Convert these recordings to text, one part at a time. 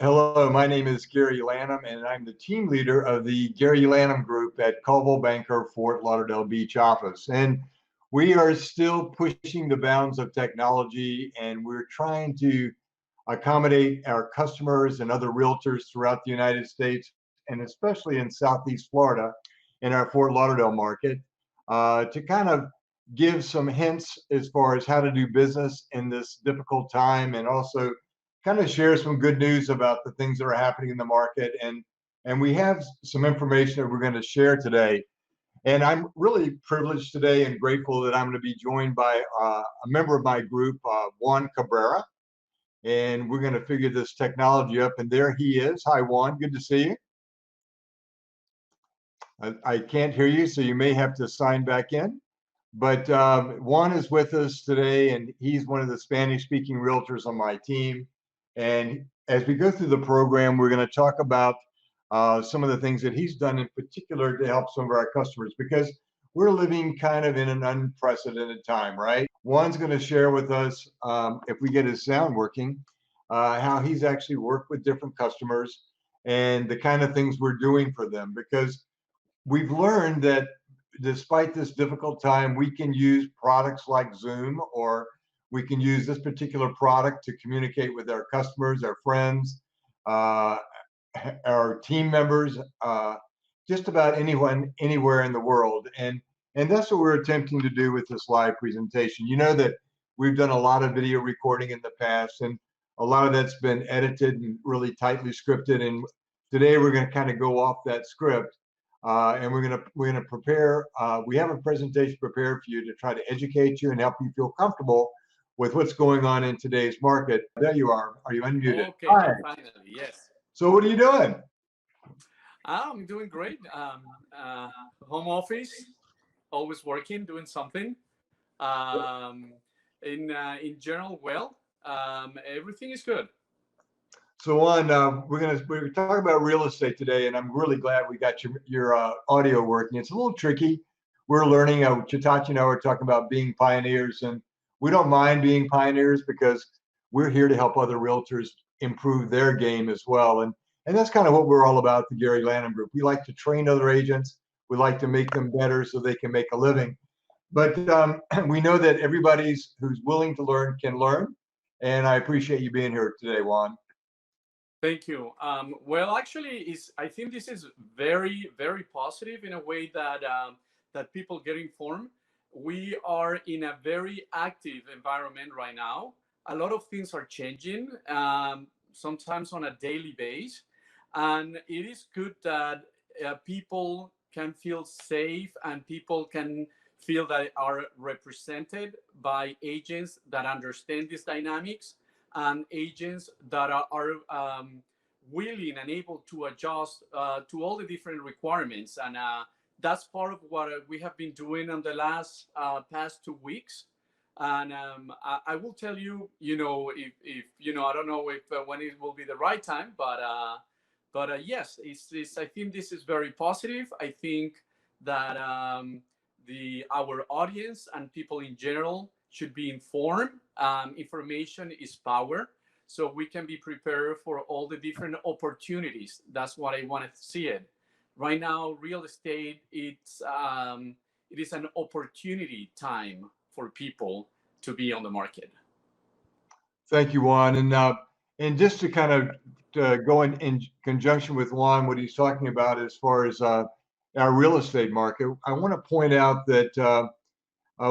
Hello, my name is Gary Lanham, and I'm the team leader of the Gary Lanham Group at Coldwell Banker Fort Lauderdale Beach office. And we are still pushing the bounds of technology, and we're trying to accommodate our customers and other realtors throughout the United States, and especially in Southeast Florida in our Fort Lauderdale market, to kind of give some hints as far as how to do business in this difficult time, and also kind of share some good news about the things that are happening in the market. And we have some information that we're going to share today. And I'm really privileged today and grateful that I'm going to be joined by a member of my group, Juan Cabrera. And we're going to figure this technology up. And there he is. Hi, Juan. Good to see you. I can't hear you, so you may have to sign back in. But Juan is with us today, and he's one of the Spanish-speaking realtors on my team. And as we go through the program, we're going to talk about some of the things that he's done in particular to help some of our customers, because we're living kind of in an unprecedented time, right? Juan's going to share with us, if we get his sound working, how he's actually worked with different customers and the kind of things we're doing for them, because we've learned that despite this difficult time, we can use products like Zoom, or we can use this particular product to communicate with our customers, our friends, our team members, just about anyone, anywhere in the world. And that's what we're attempting to do with this live presentation. You know that we've done a lot of video recording in the past, and a lot of that's been edited and really tightly scripted. And today we're going to kind of go off that script. And we're gonna prepare. We have a presentation prepared for you to try to educate you and help you feel comfortable with what's going on in today's market. There you are. Are you unmuted? Okay, Hi. finally, yes. So what are you doing? I'm doing great. Home office, always working, doing something. Um, in general, well, everything is good. So on, we're talking about real estate today, and I'm really glad we got your audio working. It's a little tricky. We're learning. Chitachi and I were talking about being pioneers, and we don't mind being pioneers because we're here to help other realtors improve their game as well. And that's kind of what we're all about, the Gary Lanham Group. We like to train other agents. We like to make them better so they can make a living. But we know that everybody's who's willing to learn can learn. And I appreciate you being here today, Juan. Thank you. Well, actually, I think this is very, very positive in a way that that people get informed. We are in a very active environment right now. A lot of things are changing, sometimes on a daily basis, and it is good that people can feel safe and people can feel that are represented by agents that understand these dynamics and agents that are willing and able to adjust to all the different requirements. And that's part of what we have been doing in the last past 2 weeks. And I will tell you, if I don't know if when it will be the right time, but yes, I think this is very positive. I think that our audience and people in general should be informed. Information is power, so we can be prepared for all the different opportunities. That's what I wanted to see it. Right now, real estate it is an opportunity time for people to be on the market. Thank you, Juan. And just to kind of go in conjunction with Juan, what he's talking about as far as our real estate market, I want to point out that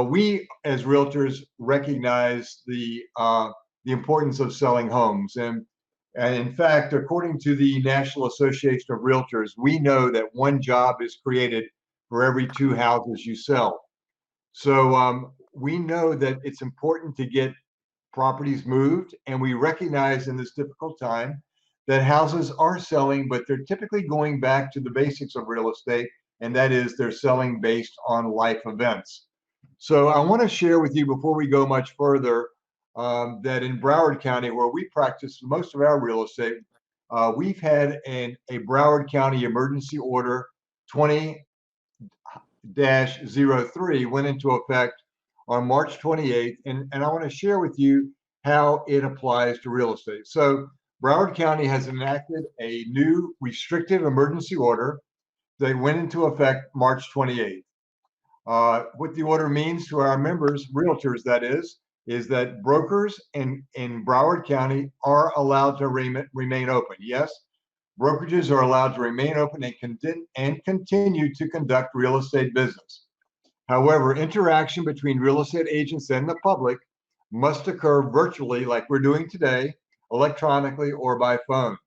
we as realtors recognize the importance of selling homes. And in fact, according to the National Association of Realtors, we know that one job is created for every two houses you sell. So we know that it's important to get properties moved, and we recognize in this difficult time that houses are selling, but they're typically going back to the basics of real estate, and that is they're selling based on life events. So I want to share with you before we go much further that in Broward County, where we practice most of our real estate, we've had a Broward County emergency order 20-03 went into effect on March 28th. And I want to share with you how it applies to real estate. So Broward County has enacted a new restrictive emergency order that went into effect March 28th. What the order means to our members, realtors that is that brokers in Broward County are allowed to remain open. Yes, brokerages are allowed to remain open and continue to conduct real estate business. However, interaction between real estate agents and the public must occur virtually, like we're doing today, electronically or by phone.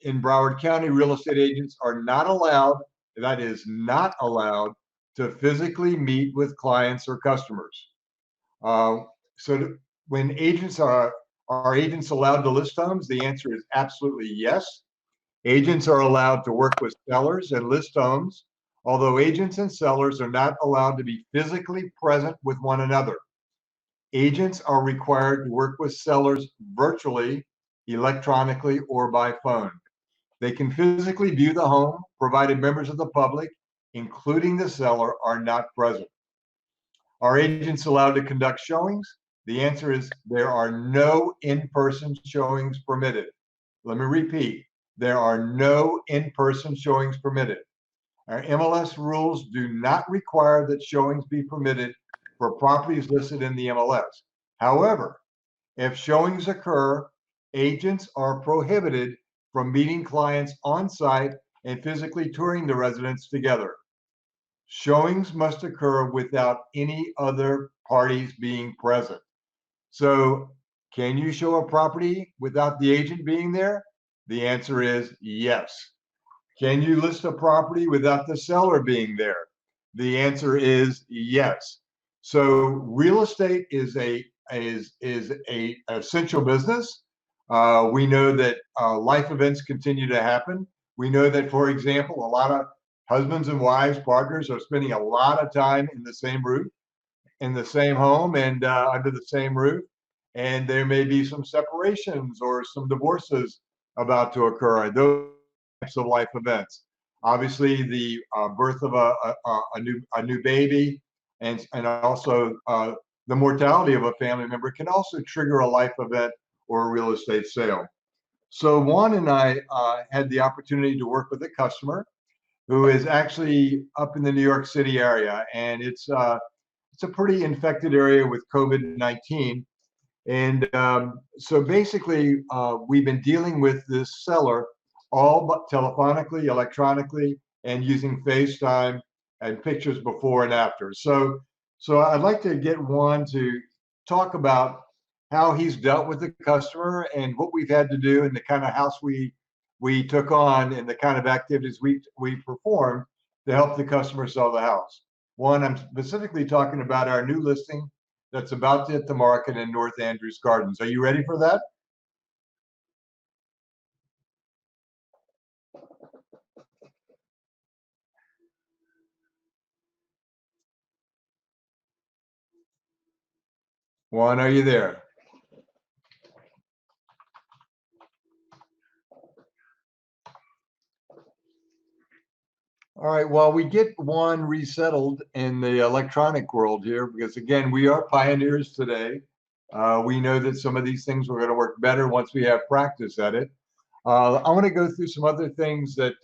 In Broward County, real estate agents are not allowed, that is not allowed, to physically meet with clients or customers. So when agents are agents allowed to list homes? The answer is absolutely yes. Agents are allowed to work with sellers and list homes, although agents and sellers are not allowed to be physically present with one another. Agents are required to work with sellers virtually, electronically, or by phone. They can physically view the home, provided members of the public, including the seller, are not present. Are agents allowed to conduct showings? The answer is there are no in-person showings permitted. Let me repeat, there are no in-person showings permitted. Our MLS rules do not require that showings be permitted for properties listed in the MLS. However, if showings occur, agents are prohibited from meeting clients on site and physically touring the residence together. Showings must occur without any other parties being present. So, can you show a property without the agent being there? The answer is yes. Can you list a property without the seller being there? The answer is yes. So real estate is a essential business. We know that life events continue to happen. We know that, for example, a lot of husbands and wives, partners are spending a lot of time in the same roof, in the same home, and under the same roof. And there may be some separations or some divorces about to occur. Those types of life events. Obviously, the birth of a new baby, and also the mortality of a family member can also trigger a life event or a real estate sale. So Juan and I had the opportunity to work with a customer who is actually up in the New York City area, and it's a pretty infected area with COVID-19. And so basically, we've been dealing with this seller all but telephonically, electronically, and using FaceTime and pictures before and after. So I'd like to get Juan to talk about how he's dealt with the customer and what we've had to do and the kind of house we took on and the kind of activities we performed to help the customer sell the house. One, I'm specifically talking about our new listing that's about to hit the market in North Andrews Gardens. Are you ready for that? Juan, are you there? All right, well, we get Juan resettled in the electronic world here because, again, we are pioneers today. We know that some of these things are going to work better once we have practice at it. I want to go through some other things that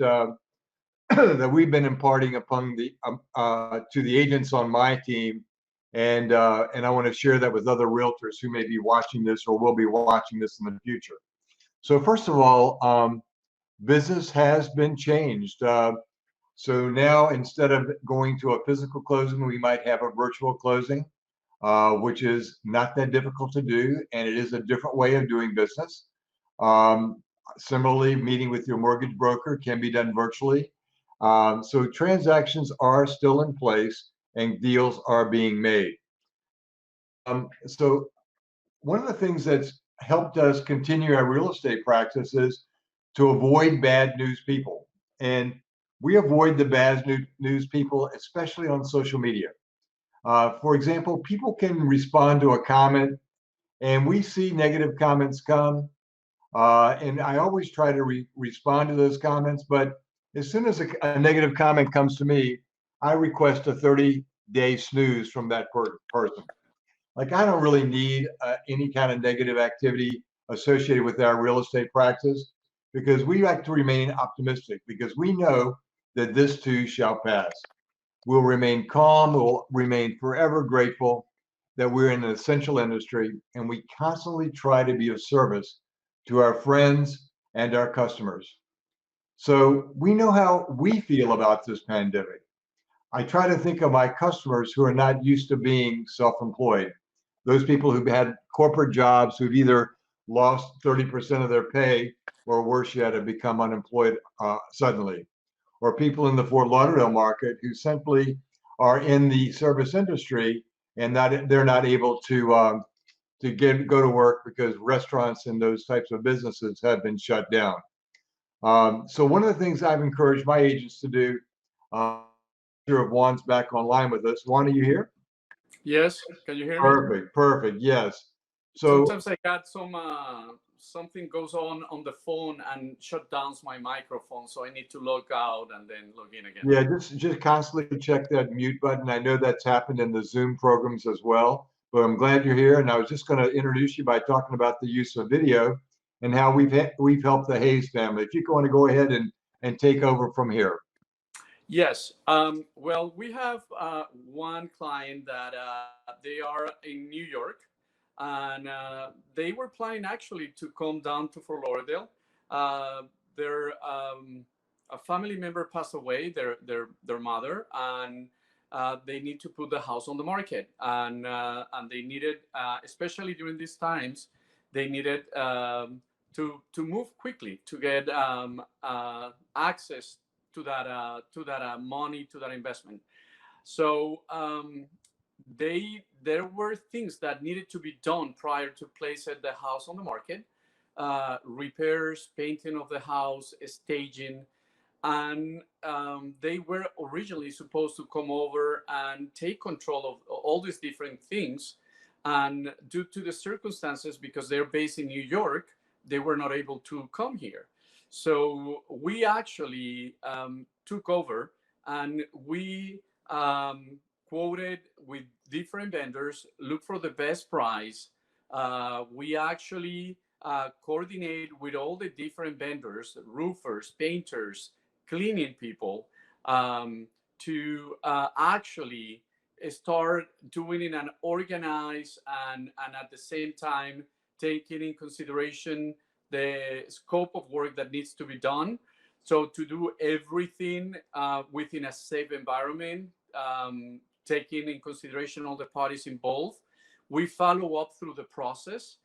that we've been imparting upon to the agents on my team, and I want to share that with other realtors who may be watching this or will be watching this in the future. So first of all, business has been changed. So now instead of going to a physical closing, we might have a virtual closing, which is not that difficult to do, and it is a different way of doing business. Similarly, meeting with your mortgage broker can be done virtually. So transactions are still in place and deals are being made. So one of the things that's helped us continue our real estate practice is to avoid bad news people. And we avoid the bad news people, especially on social media. For example, people can respond to a comment, and we see negative comments come. And I always try to respond to those comments, but as soon as a negative comment comes to me, I request a 30-day snooze from that person. Like, I don't really need any kind of negative activity associated with our real estate practice, because we like to remain optimistic, because we know that this too shall pass. We'll remain calm, we'll remain forever grateful that we're in an essential industry, and we constantly try to be of service to our friends and our customers. So we know how we feel about this pandemic. I try to think of my customers who are not used to being self-employed, those people who've had corporate jobs who've either lost 30% of their pay or worse yet, have become unemployed suddenly, or people in the Fort Lauderdale market who simply are in the service industry and they're not able to go to work because restaurants and those types of businesses have been shut down. So one of the things I've encouraged my agents to do, sure if Juan's back online with us. Juan, are you here? Yes, can you hear me? Perfect, perfect. Yes. So Sometimes I got something goes on the phone and shut down my microphone, so I need to log out and then log in again. yeah, just constantly check that mute button. I know that's happened in the Zoom programs as well, but I'm glad you're here. And I was just going to introduce you by talking about the use of video and how we've helped the Hayes family. If you want to go ahead and take over from here. Yes. Well, we have one client that they are in New York, and they were planning actually to come down to Fort Lauderdale. Their a family member passed away, their mother, and they need to put the house on the market, and they needed, especially during these times, they needed to move quickly to get access to that money, to that investment. So there were things that needed to be done prior to placing the house on the market: repairs, painting of the house, staging, and they were originally supposed to come over and take control of all these different things. And due to the circumstances, because they're based in New York, they were not able to come here. So we actually took over, and we quoted with different vendors, look for the best price. We actually coordinate with all the different vendors, roofers, painters, cleaning people, to actually start doing it and organize, and at the same time taking in consideration the scope of work that needs to be done. So to do everything within a safe environment, taking in consideration all the parties involved. We follow up through the process.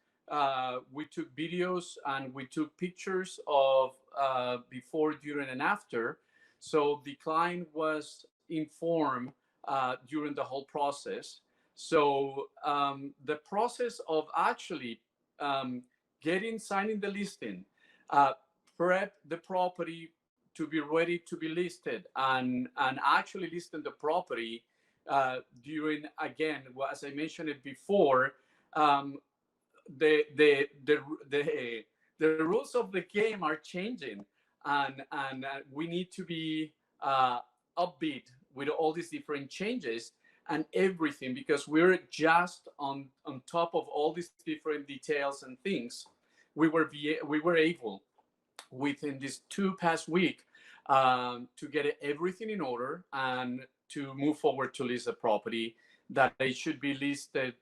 We took videos and we took pictures of before, during, and after. So the client was informed during the whole process. So the process of actually signing the listing, prep the property to be ready to be listed, and actually listing the property during, again, well, as I mentioned it before, the, the the the the rules of the game are changing, and we need to be upbeat with all these different changes and everything, because we're just on top of all these different details and things. We were able, within this two past week, to get everything in order and to move forward to list the property, that it should be listed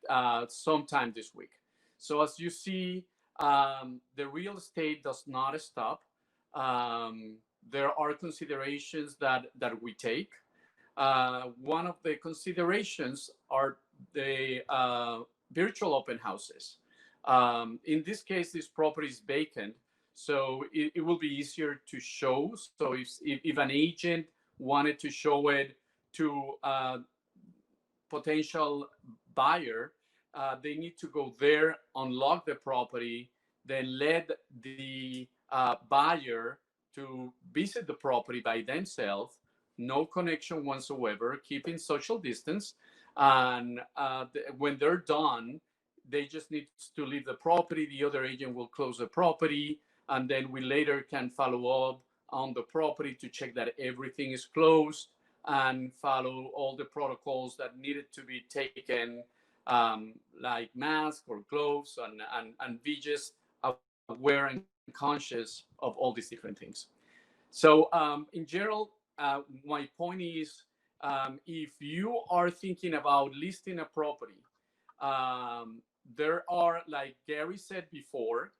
sometime this week. So as you see, the real estate does not stop. There are considerations that we take. One of the considerations are the virtual open houses. In this case, this property is vacant, so it will be easier to show. So if an agent wanted to show it to a potential buyer, they need to go there, unlock the property, then let the buyer to visit the property by themselves, no connection whatsoever, keeping social distance. And when they're done, they just need to leave the property. The other agent will close the property, and then we later can follow up on the property to check that everything is closed and follow all the protocols that needed to be taken, like mask or gloves and VGS aware and conscious of all these different things. So in general, my point is, if you are thinking about listing a property, there are, like Gary said before,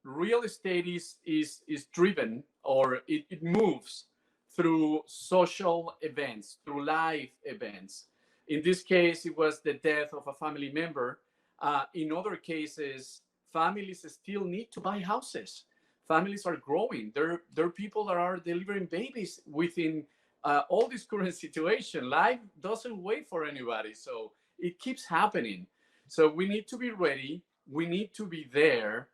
real estate is driven, or it moves through social events, through life events. In this case, it was the death of a family member. In other cases, families still need to buy houses. Families are growing. There are people that are delivering babies within all this current situation. Life doesn't wait for anybody, so it keeps happening. So we need to be ready. We need to be there.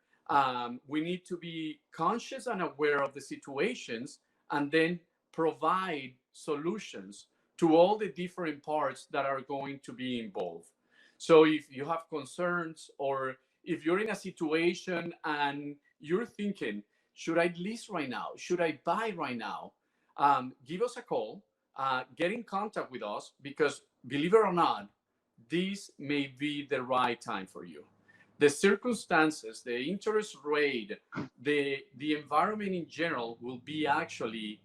We need to be conscious and aware of the situations, and then provide solutions to all the different parts that are going to be involved. So if you have concerns, or if you're in a situation and you're thinking, should I list right now? Should I buy right now? Give us a call, get in contact with us, because believe it or not, this may be the right time for you. The circumstances, the interest rate, the environment in general will be actually,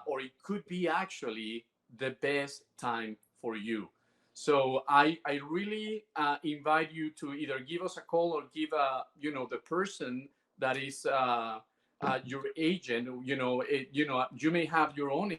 or it could be actually, the best time for you. So I really invite you to either give us a call, or give the person that is your agent. You may have your own.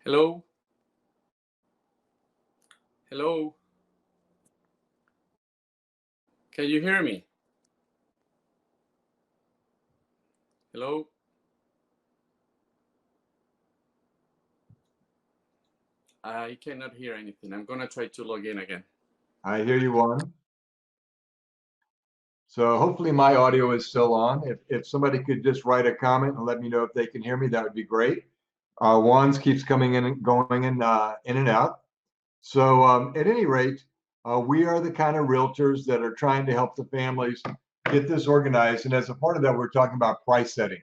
Hello, hello. Can you hear me? Hello. I cannot hear anything. I'm gonna try to log in again. I hear you, Juan. So hopefully my audio is still on. If somebody could just write a comment and let me know if they can hear me, that would be great. Juan's keeps coming in and going in and out. So at any rate, we are the kind of realtors that are trying to help the families get this organized. And as a part of that, we're talking about price setting.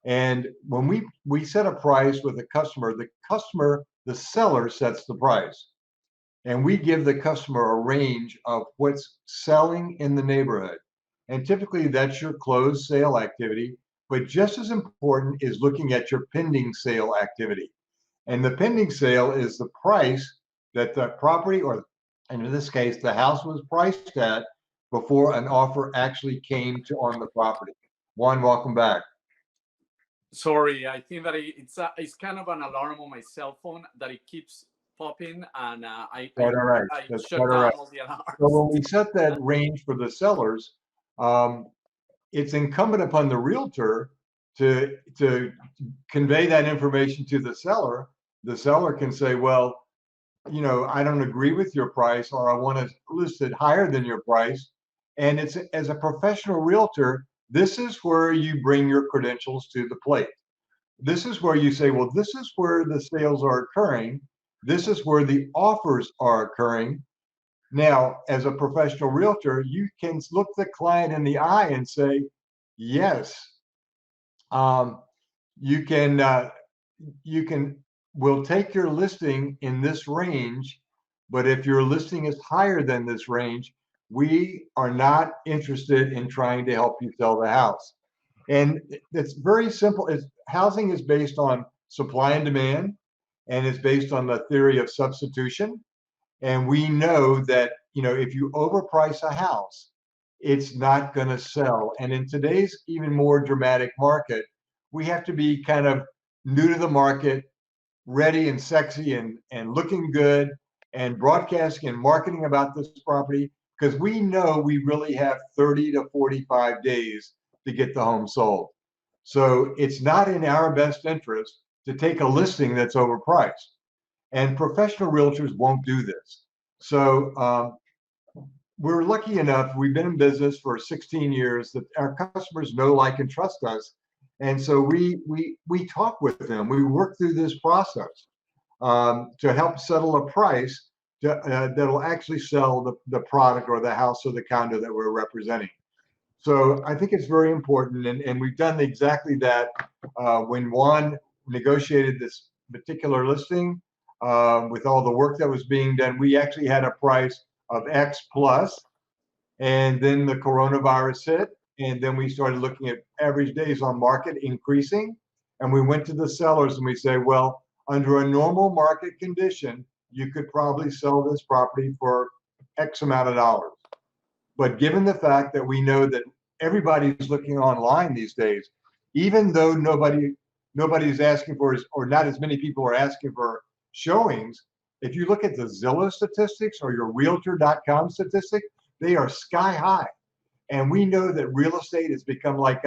And when we set a price with a customer, the seller sets the price. And we give the customer a range of what's selling in the neighborhood. And typically that's your closed sale activity. But just as important is looking at your pending sale activity. And the pending sale is the price that the property, or in this case, the house was priced at before an offer actually came to on the property. Juan, welcome back. Sorry, I think that it's kind of an alarm on my cell phone that it keeps popping, and Quite all right. I That's shut quite all right. down all the So alarms. when we set that range for the sellers, um, it's incumbent upon the realtor to convey that information to the seller. The seller can say, well, I don't agree with your price, or I want to list it higher than your price. And it's, as a professional realtor, this is where you bring your credentials to the plate. This is where you say, well, this is where the sales are occurring. This is where the offers are occurring. Now, as a professional realtor, you can look the client in the eye and say, yes, um, you can, you can, we'll take your listing in this range, but if your listing is higher than this range, we are not interested in trying to help you sell the house. And it's very simple. Housing is based on supply and demand, and it's based on the theory of substitution. And we know that, if you overprice a house, it's not going to sell. And in today's even more dramatic market, we have to be kind of new to the market, ready and sexy and looking good, and broadcasting and marketing about this property, because we know we really have 30 to 45 days to get the home sold. So it's not in our best interest to take a listing that's overpriced. And professional realtors won't do this. So we're lucky enough, we've been in business for 16 years, that our customers know, like, and trust us. And so we talk with them. We work through this process to help settle a price that'll actually sell the product or the house or the condo that we're representing. So I think it's very important, and we've done exactly that. When Juan negotiated this particular listing, with all the work that was being done, we actually had a price of X plus, and then the coronavirus hit, and then we started looking at average days on market increasing, and we went to the sellers and we say, well, under a normal market condition, you could probably sell this property for X amount of dollars. But given the fact that we know that everybody's looking online these days, even though nobody's asking for, or not as many people are asking for showings, if you look at the Zillow statistics or your Realtor.com statistic, they are sky high. And we know that real estate has become like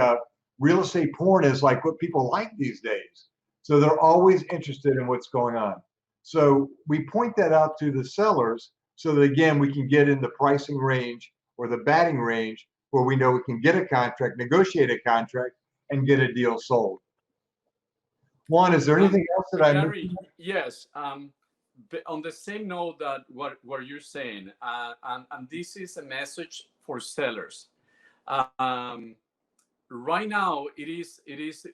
real estate porn is like what people like these days. So they're always interested in what's going on. So we point that out to the sellers so that, again, we can get in the pricing range or the batting range where we know we can get a contract, negotiate a contract, and get a deal sold. Juan, is there anything else that I missed? Gary, yes. On the same note that what you're saying, and this is a message for sellers. Um, right now, it is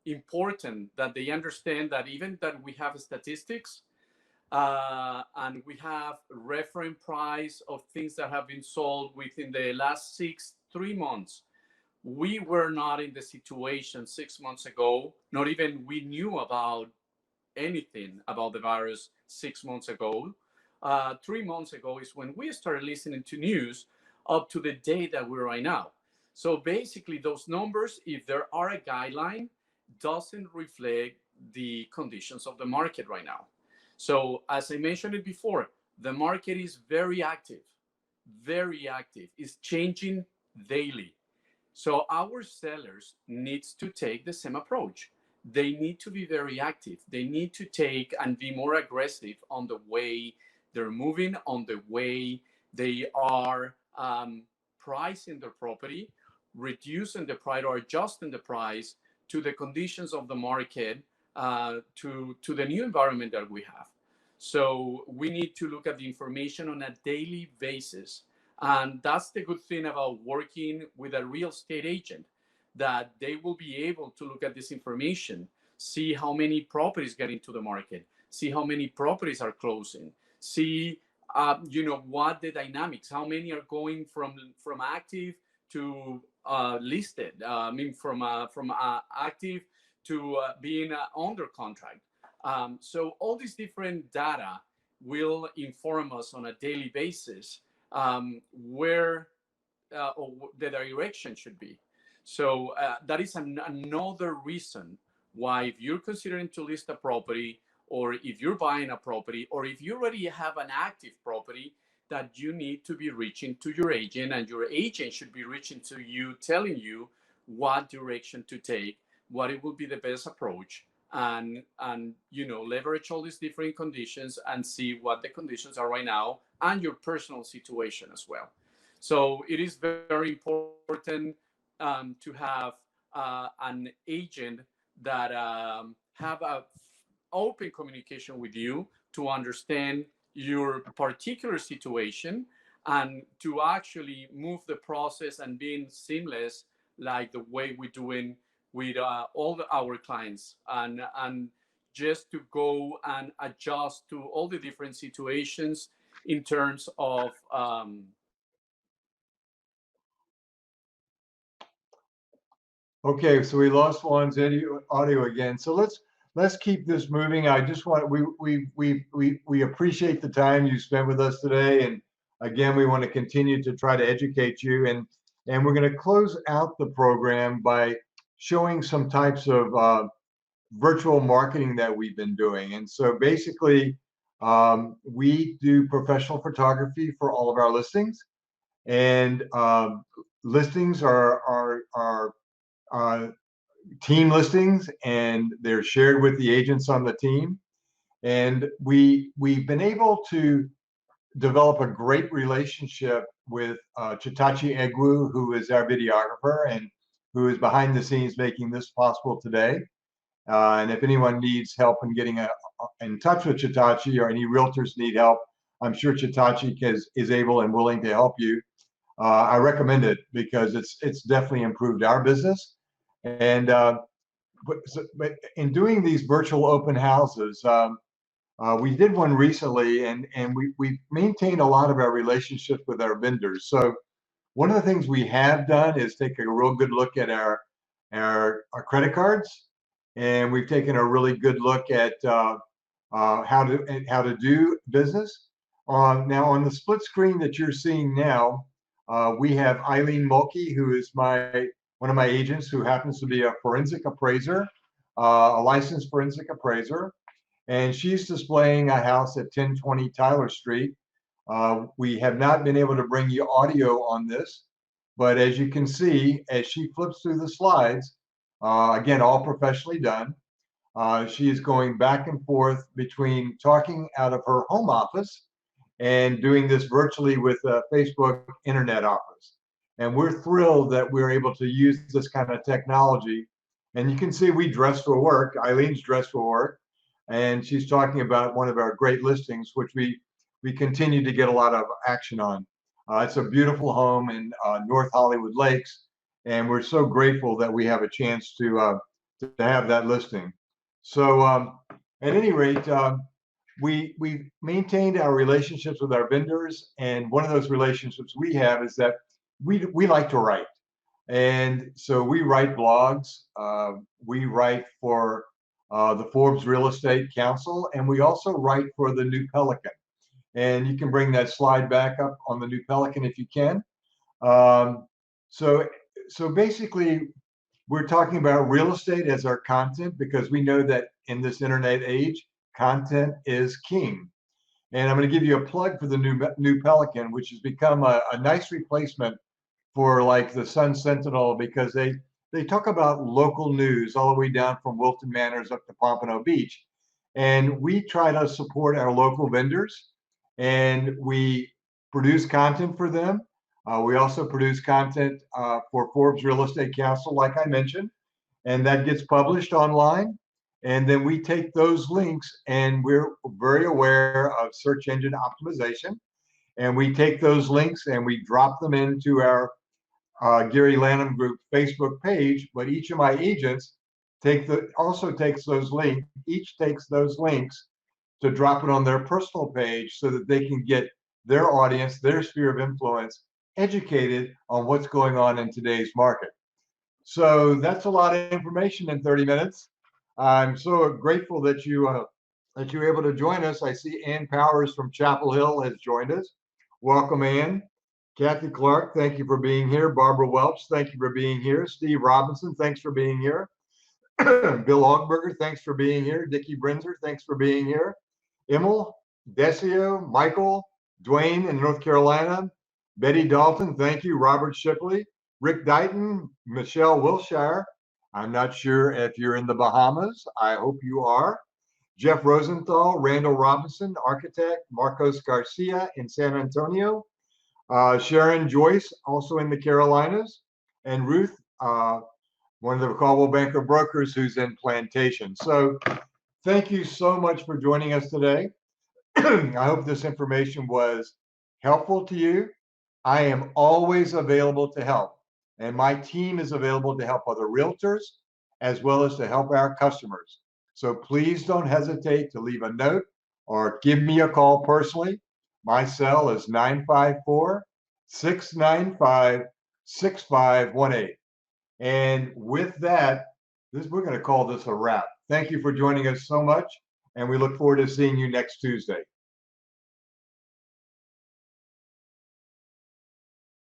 important that they understand that even that we have statistics and we have reference price of things that have been sold within the last 3 months. We were not in the situation 6 months ago, not even we knew about anything about the virus 6 months ago. 3 months ago is when we started listening to news up to the day that we're right now. So basically those numbers, if there are a guideline, doesn't reflect the conditions of the market right now. So as I mentioned it before, the market is very active, very active. It's changing daily. So our sellers needs to take the same approach. They need to be very active. They need to take and be more aggressive on the way they're moving, on the way they are pricing their property, reducing the price or adjusting the price to the conditions of the market, to the new environment that we have. So we need to look at the information on a daily basis. And that's the good thing about working with a real estate agent, that they will be able to look at this information, see how many properties get into the market, see how many properties are closing, see what the dynamics, how many are going from active to listed. From active to being under contract. So all these different data will inform us on a daily basis where the direction should be. So that is another reason why, if you're considering to list a property or if you're buying a property, or if you already have an active property, that you need to be reaching to your agent, and your agent should be reaching to you, telling you what direction to take, what it will be the best approach, and leverage all these different conditions and see what the conditions are right now and your personal situation as well. So it is very important to have an agent that have a open communication with you to understand your particular situation, and to actually move the process and being seamless, like the way we're doing with our clients, and just to go and adjust to all the different situations in terms of Okay, so we lost Juan's audio again. So let's keep this moving. I just want we appreciate the time you spent with us today, and again, we want to continue to try to educate you, and we're going to close out the program by showing some types of virtual marketing that we've been doing. And so basically, we do professional photography for all of our listings, and listings are team listings, and they're shared with the agents on the team. And we've been able to develop a great relationship with Chitachi Egwu, who is our videographer and who is behind the scenes making this possible today. And if anyone needs help in getting in touch with Chitachi, or any realtors need help, I'm sure Chitachi is able and willing to help you. I recommend it because it's definitely improved our business. And but in doing these virtual open houses, we did one recently, and we maintain a lot of our relationships with our vendors. So one of the things we have done is take a real good look at our credit cards, and we've taken a really good look at how to do business. Now on the split screen that you're seeing now, we have Eileen Mulkey, who is one of my agents, who happens to be a forensic appraiser, a licensed forensic appraiser, and she's displaying a house at 1020 Tyler Street. We have not been able to bring you audio on this, but as you can see, as she flips through the slides, again, all professionally done, she is going back and forth between talking out of her home office and doing this virtually with a Facebook internet office. And we're thrilled that we're able to use this kind of technology. And you can see we dress for work. Eileen's dressed for work, and she's talking about one of our great listings, which we continue to get a lot of action on. It's a beautiful home in North Hollywood Lakes, and we're so grateful that we have a chance to have that listing. So at any rate, we've maintained our relationships with our vendors, and one of those relationships we have is that we like to write, and so we write blogs. We write for the Forbes Real Estate Council, and we also write for the New Pelican. And you can bring that slide back up on the New Pelican if you can. Um, so basically, we're talking about real estate as our content, because we know that in this internet age, content is king. And I'm going to give you a plug for the New Pelican, which has become a nice replacement for like the Sun Sentinel, because they talk about local news all the way down from Wilton Manors up to Pompano Beach. And we try to support our local vendors, and we produce content for them. We also produce content for Forbes Real Estate Council, like I mentioned, and that gets published online. And then we take those links, and we're very aware of search engine optimization. And we take those links and we drop them into our Gary Lanham Group Facebook page. But each of my agents also takes those links. Each takes those links to drop it on their personal page so that they can get their audience, their sphere of influence, educated on what's going on in today's market. So that's a lot of information in 30 minutes. I'm so grateful that you were able to join us. I see Ann Powers from Chapel Hill has joined us. Welcome, Ann. Kathy Clark, thank you for being here. Barbara Welch, thank you for being here. Steve Robinson, thanks for being here. Bill Ogberger, thanks for being here. Dickie Brenzer, thanks for being here. Emil, Decio, Michael, Dwayne in North Carolina, Betty Dalton, thank you. Robert Shipley, Rick Dighton, Michelle Wilshire. I'm not sure if you're in the Bahamas. I hope you are. Jeff Rosenthal, Randall Robinson, architect, Marcos Garcia in San Antonio, Sharon Joyce, also in the Carolinas, and Ruth, one of the Caldwell Banker brokers who's in Plantation. So thank you so much for joining us today. I hope this information was helpful to you. I am always available to help, and my team is available to help other realtors as well as to help our customers. So please don't hesitate to leave a note or give me a call personally. My cell is 954-695-6518. And with that, we're going to call this a wrap. Thank you for joining us so much, and we look forward to seeing you next Tuesday.